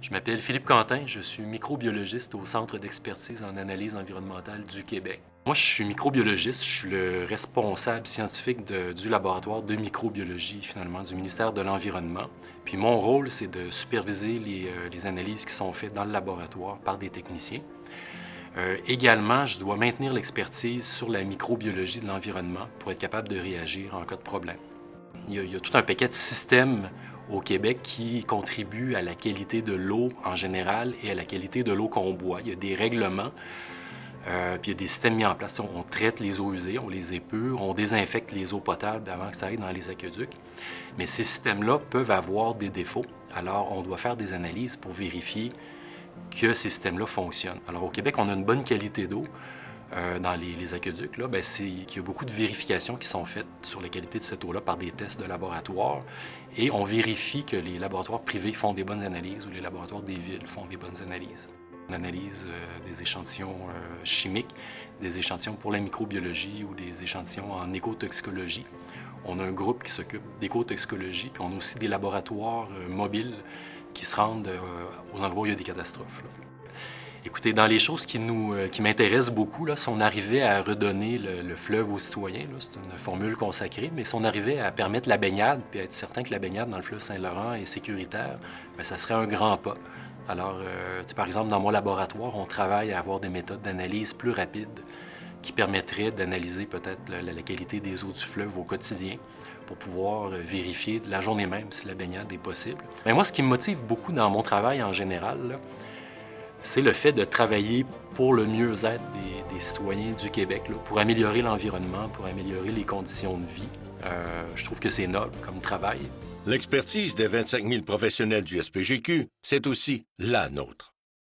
Je m'appelle Philippe Quentin, je suis microbiologiste au Centre d'expertise en analyse environnementale du Québec. Moi, je suis microbiologiste, je suis le responsable scientifique du laboratoire de microbiologie, finalement, du ministère de l'Environnement. Puis mon rôle, c'est de superviser les analyses qui sont faites dans le laboratoire par des techniciens. Également, je dois maintenir l'expertise sur la microbiologie de l'environnement pour être capable de réagir en cas de problème. Il y a tout un paquet de systèmes au Québec qui contribuent à la qualité de l'eau en général et à la qualité de l'eau qu'on boit. Il y a des règlements, puis il y a des systèmes mis en place. On traite les eaux usées, on les épure, on désinfecte les eaux potables avant que ça aille dans les aqueducs. Mais ces systèmes-là peuvent avoir des défauts. Alors, on doit faire des analyses pour vérifier que ces systèmes-là fonctionnent. Alors, au Québec, on a une bonne qualité d'eau. Dans les aqueducs, là, c'est qu'il y a beaucoup de vérifications qui sont faites sur la qualité de cette eau-là par des tests de laboratoire. Et on vérifie que les laboratoires privés font des bonnes analyses ou les laboratoires des villes font des bonnes analyses. On analyse des échantillons chimiques, des échantillons pour la microbiologie ou des échantillons en écotoxicologie. On a un groupe qui s'occupe d'écotoxicologie, puis on a aussi des laboratoires mobiles qui se rendent aux endroits où il y a des catastrophes, là. Écoutez, dans les choses qui m'intéressent beaucoup, là, si on arrivait à redonner le fleuve aux citoyens, c'est une formule consacrée, mais si on arrivait à permettre la baignade, puis à être certain que la baignade dans le fleuve Saint-Laurent est sécuritaire, bien, ça serait un grand pas. Alors, par exemple, dans mon laboratoire, on travaille à avoir des méthodes d'analyse plus rapides qui permettraient d'analyser peut-être la qualité des eaux du fleuve au quotidien pour pouvoir vérifier de la journée même si la baignade est possible. Mais moi, ce qui me motive beaucoup dans mon travail en général, là, c'est le fait de travailler pour le mieux-être des citoyens du Québec, là, pour améliorer l'environnement, pour améliorer les conditions de vie. Je trouve que c'est noble comme travail. L'expertise des 25 000 professionnels du SPGQ, c'est aussi la nôtre.